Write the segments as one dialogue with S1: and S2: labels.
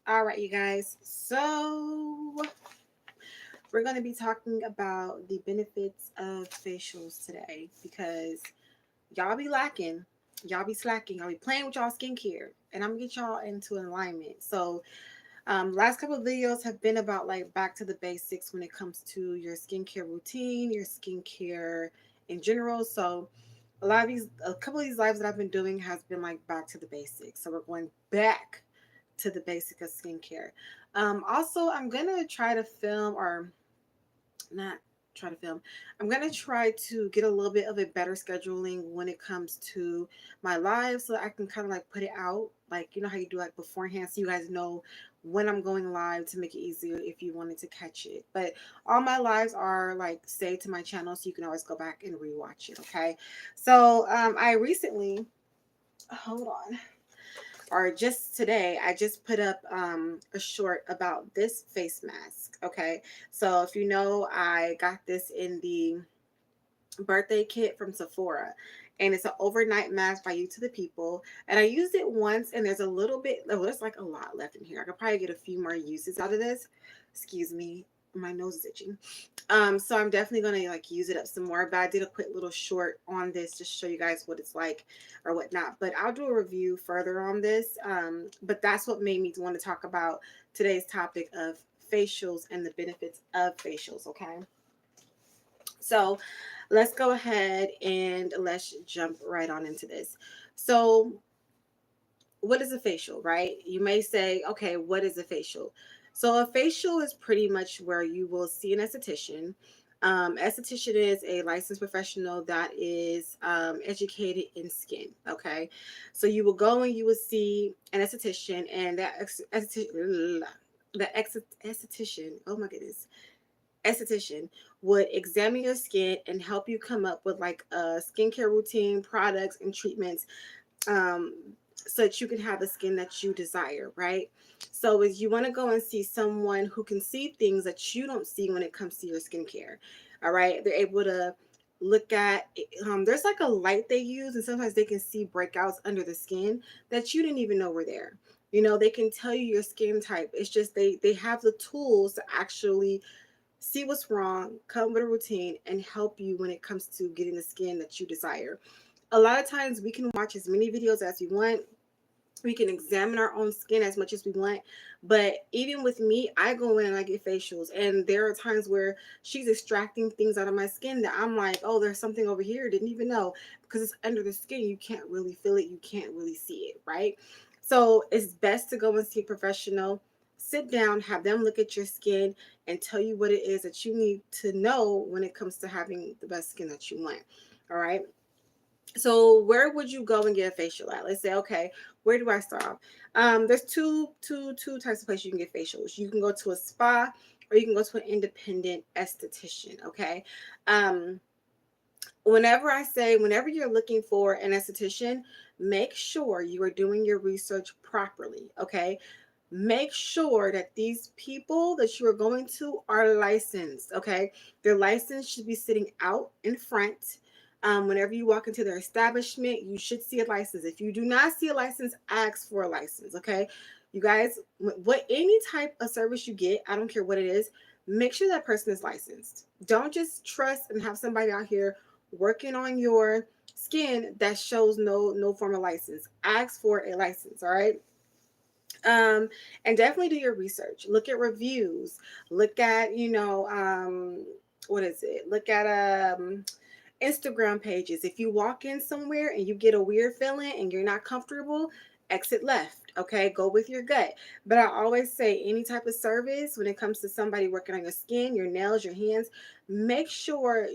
S1: All right, you guys. So we're going to be talking about the benefits of facials today because y'all be lacking, y'all be slacking, y'all be playing with y'all skincare, and I'm gonna get y'all into alignment. So, last couple of videos have been about like back to the basics when it comes to your skincare routine, your skincare in general. So, a couple of these lives that I've been doing has been like back to the basics. So we're going back to the basic of skincare. Also, I'm gonna try to film or not try to film. I'm gonna try to get a little bit of a better scheduling when it comes to my live, so that I can kind of like put it out, like you know how you do like beforehand, so you guys know when I'm going live to make it easier if you wanted to catch it. But all my lives are like saved to my channel, so you can always go back and rewatch it. Okay, so I recently hold on or just today, I just put up a short about this face mask. Okay, so if you know, I got this in the birthday kit from Sephora, and it's an overnight mask by You to the People. And I used it once, and there's a little bit, oh, there's like a lot left in here. I could probably get a few more uses out of this. Excuse me, my nose is itching. So I'm definitely gonna like use it up some more. But I did a quick little short on this just to show you guys what it's like or whatnot. But I'll do a review further on this. But that's what made me want to talk about today's topic of facials and the benefits of facials. Okay. So let's go ahead and let's jump right on into this. So, what is a facial, right? You may say, okay, what is a facial? So, a facial is pretty much where you will see an esthetician. Esthetician is a licensed professional that is educated in skin. Okay, so you will go and you will see an esthetician, and esthetician. Oh my goodness, esthetician would examine your skin and help you come up with like a skincare routine, products, and treatments, um, so that you can have the skin that you desire, right? So, is you want to go and see someone who can see things that you don't see when it comes to your skincare. All right, they're able to look at. There's like a light they use, and sometimes they can see breakouts under the skin that you didn't even know were there. You know, they can tell you your skin type. It's just they have the tools to actually see what's wrong, come with a routine, and help you when it comes to getting the skin that you desire. A lot of times we can watch as many videos as we want. We can examine our own skin as much as we want. But even with me, I go in and I get facials. And there are times where she's extracting things out of my skin that I'm like, oh, there's something over here. Didn't even know. Because it's under the skin. You can't really feel it. You can't really see it, right? So it's best to go and see a professional. Sit down, have them look at your skin and tell you what it is that you need to know when it comes to having the best skin that you want. All right. So where would you go and get a facial at? Let's say, okay, where do I start off? There's two types of places you can get facials. You can go to a spa or you can go to an independent esthetician. Okay. Um, whenever you're looking for an esthetician, make sure you are doing your research properly. Okay. Make sure that these people that you are going to are licensed. Okay. Their license should be sitting out in front. Whenever you walk into their establishment, you should see a license. If you do not see a license, ask for a license. Okay. You guys, what any type of service you get, I don't care what it is, make sure that person is licensed. Don't just trust and have somebody out here working on your skin that shows no form of license. Ask for a license. All right. um and definitely do your research. Look at reviews. Look at, what is it, look at Instagram pages. If you walk in somewhere and you get a weird feeling and you're not comfortable, exit left. Okay, go with your gut. But I always say, any type of service when it comes to somebody working on your skin, your nails, your hands, make sure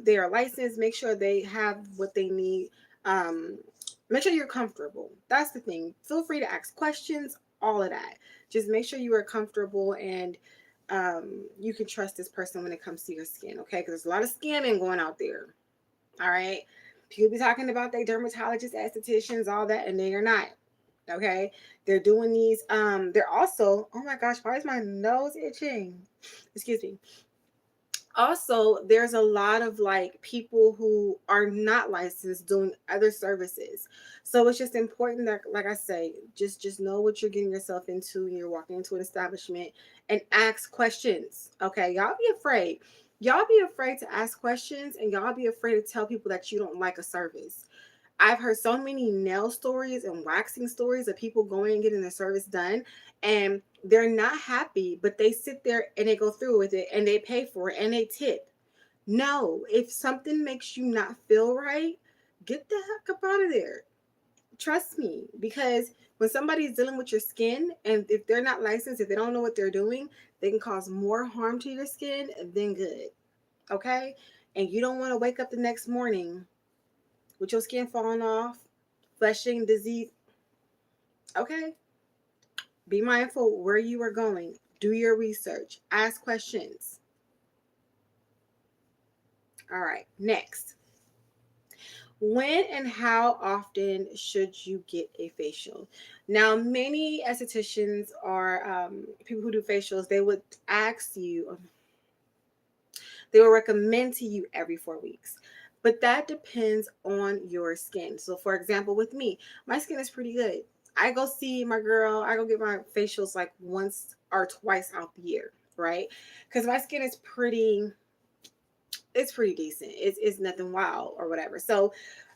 S1: they are licensed. Make sure they have what they need. Make sure you're comfortable. That's the thing. Feel free to ask questions, all of that. Just make sure you are comfortable and you can trust this person when it comes to your skin. Okay, because there's a lot of scamming going out there. All right. People be talking about they dermatologists, estheticians, all that, and they are not. Okay. They're doing these. They're also, oh my gosh, why is my nose itching? Excuse me. Also, there's a lot of like people who are not licensed doing other services. So it's just important that, like I say, just know what you're getting yourself into when you're walking into an establishment, and ask questions. Okay, y'all be afraid. Y'all be afraid to ask questions, and y'all be afraid to tell people that you don't like a service. I've heard so many nail stories and waxing stories of people going and getting their service done, and they're not happy, but they sit there and they go through with it and they pay for it and they tip. No, if something makes you not feel right, get the heck up out of there. Trust me, because when somebody's dealing with your skin, and if they're not licensed, if they don't know what they're doing, they can cause more harm to your skin than good. Okay? And you don't want to wake up the next morning with your skin falling off, flushing, disease. Okay? Be mindful where you are going. Do your research. Ask questions. All right, next. When and how often should you get a facial? Now, many estheticians or people who do facials, they would ask you, they will recommend to you every 4 weeks. But that depends on your skin. So, for example, with me, my skin is pretty good. I go see my girl, I go get my facials like once or twice out the year, right? Because my skin is it's pretty decent. It's nothing wild or whatever. So,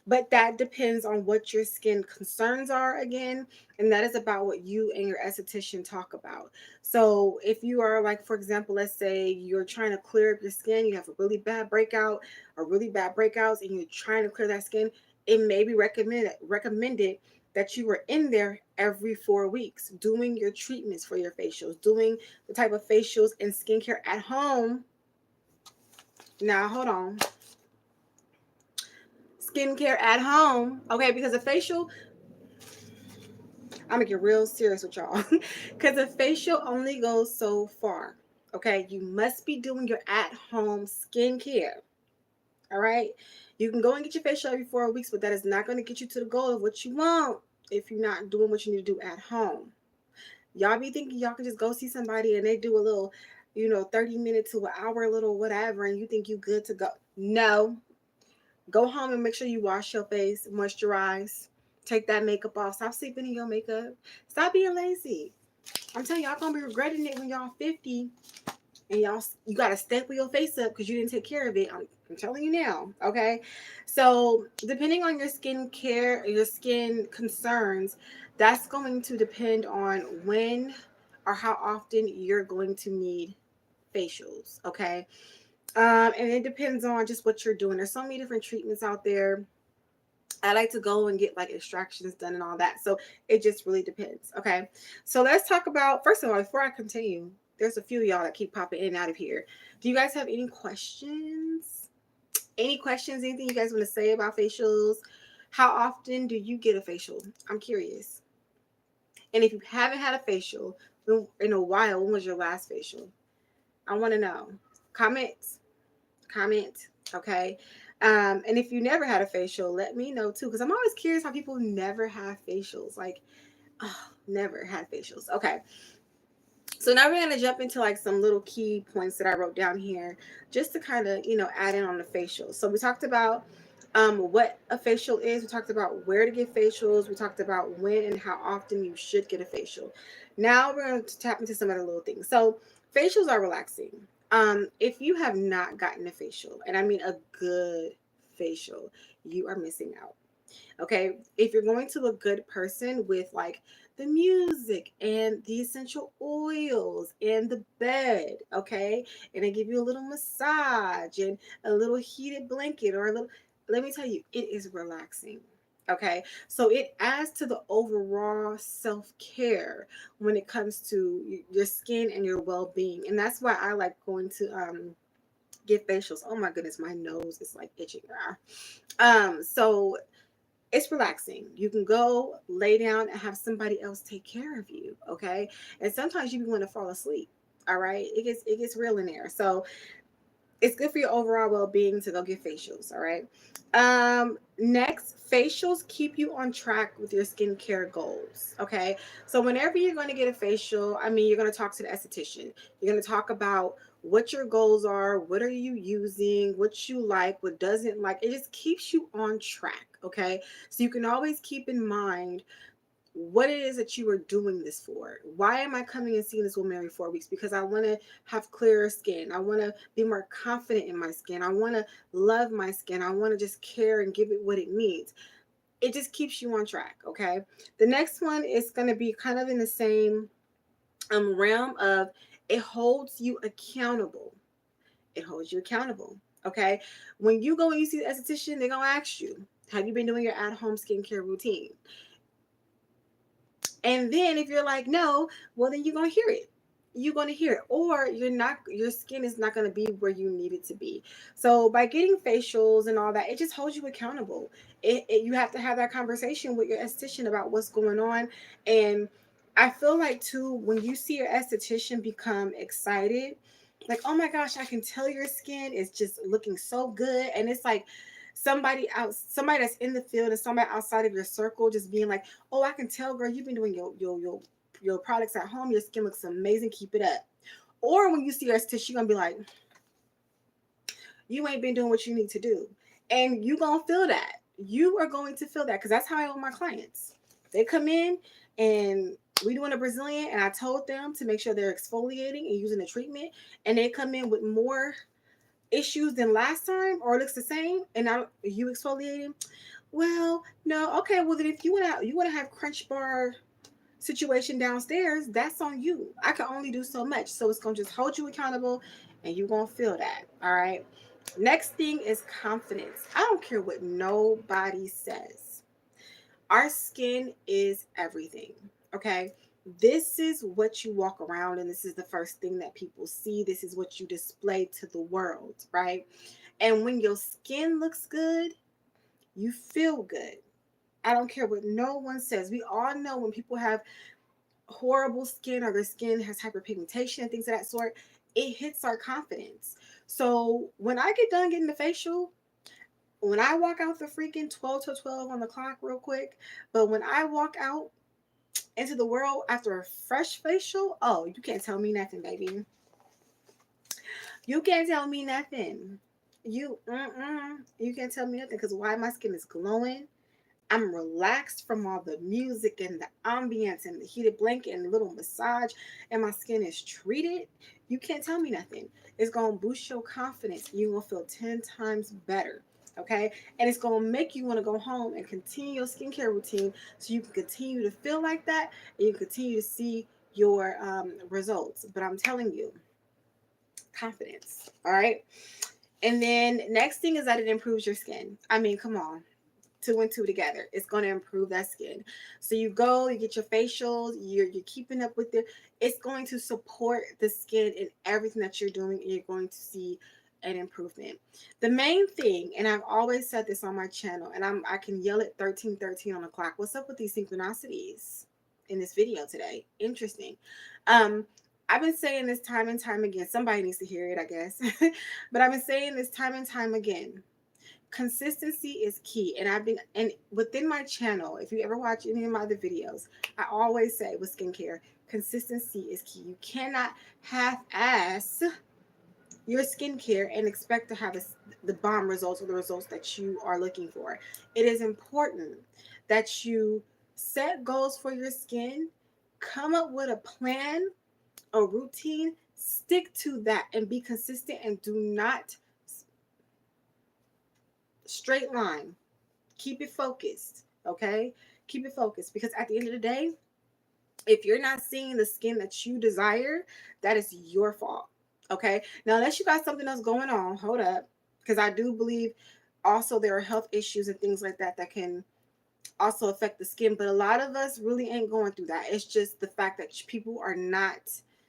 S1: but that depends on what your skin concerns are again, and that is about what you and your esthetician talk about. So, if you are like, for example, let's say you're trying to clear up your skin, you have a really bad breakout or really bad breakouts, and you're trying to clear that skin, it may be recommended that you were in there every 4 weeks doing your treatments for your facials, doing the type of facials and skincare at home. Now, hold on. Skincare at home. Okay, because a facial, I'm gonna get real serious with y'all. Because a facial only goes so far. Okay, you must be doing your at home skincare. All right, you can go and get your facial every 4 weeks, but that is not going to get you to the goal of what you want if you're not doing what you need to do at home. Y'all be thinking y'all can just go see somebody and they do a little, 30 minutes to an hour, little whatever, and you think you good to go. No, go home and make sure you wash your face, moisturize, take that makeup off. Stop sleeping in your makeup. Stop being lazy. I'm telling y'all gonna be regretting it when y'all 50 and you gotta staple your face up because you didn't take care of it. I'm telling you now, okay? So depending on your skin care, your skin concerns, that's going to depend on when or how often you're going to need facials, okay? And it depends on just what you're doing. There's so many different treatments out there. I like to go and get like extractions done and all that. So it just really depends. Okay. So let's talk about, first of all, before I continue, there's a few of y'all that keep popping in and out of here. Do you guys have any questions? Any questions? Anything you guys want to say about facials? How often do you get a facial? I'm curious. And if you haven't had a facial in a while, when was your last facial? I want to know. Comment. Okay. And if you never had a facial, let me know too, because I'm always curious how people never have facials. Like, oh, never had facials. Okay. So now we're gonna jump into like some little key points that I wrote down here, just to kind of add in on the facial. So we talked about what a facial is. We talked about where to get facials. We talked about when and how often you should get a facial. Now we're going to tap into some other little things. So facials are relaxing. If you have not gotten a facial, and I mean a good facial, you are missing out. Okay, if you're going to a good person with like the music and the essential oils and the bed, okay, and they give you a little massage and a little heated blanket or a little, let me tell you, it is relaxing. Okay, so it adds to the overall self-care when it comes to your skin and your well-being, and that's why I like going to get facials. Oh my goodness, my nose is like itching. So it's relaxing. You can go lay down and have somebody else take care of you. Okay. And sometimes you want to fall asleep. All right. It gets real in there. So it's good for your overall well-being to go get facials. All right. Next, facials keep you on track with your skincare goals. Okay. So whenever you're going to get a facial, I mean, you're going to talk to the esthetician. You're going to talk about what your goals are, what are you using, what you like, what doesn't like. It just keeps you on track, okay? So you can always keep in mind what it is that you are doing this for. Why am I coming and seeing this woman every 4 weeks? Because I want to have clearer skin. I want to be more confident in my skin. I want to love my skin. I want to just care and give it what it needs. It just keeps you on track, okay? The next one is going to be kind of in the same realm of, it holds you accountable. It holds you accountable, okay? When you go and you see the esthetician, they're going to ask you, have you been doing your at-home skincare routine? And then if you're like, no, well, then you're going to hear it. You're going to hear it. Or you're not, your skin is not going to be where you need it to be. So by getting facials and all that, it just holds you accountable. You have to have that conversation with your esthetician about what's going on. And I feel like too, when you see your esthetician become excited, like, oh my gosh, I can tell your skin is just looking so good. And it's like, somebody that's in the field and somebody outside of your circle just being like, oh, I can tell, girl, you've been doing your products at home, your skin looks amazing, keep it up. Or when you see your esthetician, you're gonna be like, you ain't been doing what you need to do. And you gonna feel that. You are going to feel that, because that's how I own my clients. They come in and we doing a Brazilian, and I told them to make sure they're exfoliating and using the treatment, and they come in with more issues than last time, or it looks the same, and now you exfoliating. Well, no, okay. Well, then if you want to have crunch bar situation downstairs, that's on you. I can only do so much, so it's gonna just hold you accountable, and you're gonna feel that. All right. Next thing is confidence. I don't care what nobody says. Our skin is everything. Okay. This is what you walk around, and this is the first thing that people see. This is what you display to the world, right? And when your skin looks good, you feel good. I don't care what no one says. We all know when people have horrible skin, or their skin has hyperpigmentation and things of that sort, it hits our confidence. So when I get done getting the facial, when I walk out the freaking 12 to 12 on the clock real quick, but when I walk out into the world after a fresh facial, oh, you can't tell me nothing, baby. You can't tell me nothing. You can't tell me nothing, because why? My skin is glowing. I'm relaxed from all the music and the ambience and the heated blanket and the little massage, and my skin is treated. You can't tell me nothing. It's going to boost your confidence. You're going to feel 10 times better. Okay. And it's going to make you want to go home and continue your skincare routine, so you can continue to feel like that, and you continue to see your results. But I'm telling you, confidence. All right. And then next thing is that it improves your skin. I mean, come on, two and two together, it's going to improve that skin. So you go, you get your facials, you're keeping up with it. It's going to support the skin in everything that you're doing, and you're going to see an improvement. The main thing, and I've always said this on my channel, and I can yell at 1313 on the clock, what's up with these synchronicities in this video today? Interesting. I've been saying this time and time again. Somebody needs to hear it, I guess. But I've been saying this time and time again. Consistency is key. And within my channel, if you ever watch any of my other videos, I always say with skincare, consistency is key. You cannot half-ass your skincare and expect to have the bomb results, or the results that you are looking for. It is important that you set goals for your skin, come up with a plan, a routine, stick to that, and be consistent, and do not straight line. Keep it focused, okay? Keep it focused, because at the end of the day, if you're not seeing the skin that you desire, that is your fault, okay? Now, unless you got something else going on, hold up, because I do believe also there are health issues and things like that that can also affect the skin, but a lot of us really ain't going through that. It's just the fact that people are not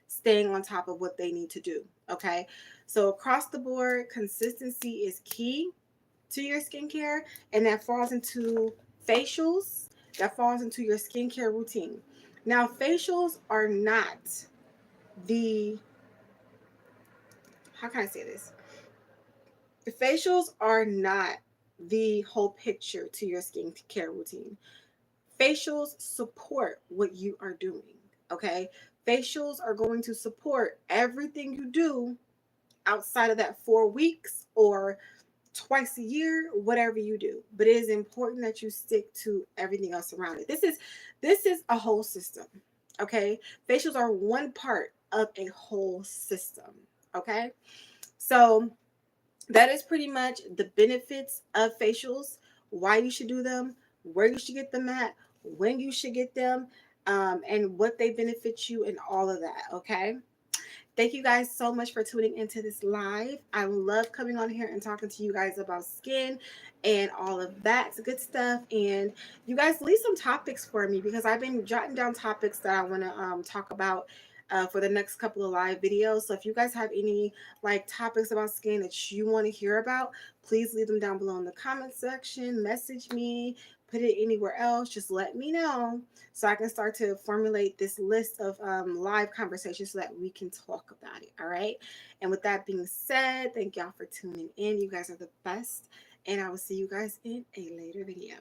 S1: staying on top of what they need to do, okay? So across the board, consistency is key to your skincare, and that falls into facials, that falls into your skincare routine. Now, facials are not the, how can I say this? The facials are not the whole picture to your skincare routine. Facials support what you are doing, okay? Facials are going to support everything you do outside of that 4 weeks or twice a year, whatever you do. But it is important that you stick to everything else around it. This is a whole system. Okay. Facials are one part of a whole system. Okay. So that is pretty much the benefits of facials, why you should do them, where you should get them at, when you should get them, and what they benefit you and all of that. Okay. Thank you guys so much for tuning into this live. I love coming on here and talking to you guys about skin and all of that good stuff. And you guys leave some topics for me because I've been jotting down topics that I want to talk about for the next couple of live videos. So if you guys have any like topics about skin that you want to hear about, please leave them down below in the comment section. Message me, put it anywhere else. Just let me know so I can start to formulate this list of live conversations so that we can talk about it. All right. And with that being said, thank y'all for tuning in. You guys are the best. And I will see you guys in a later video.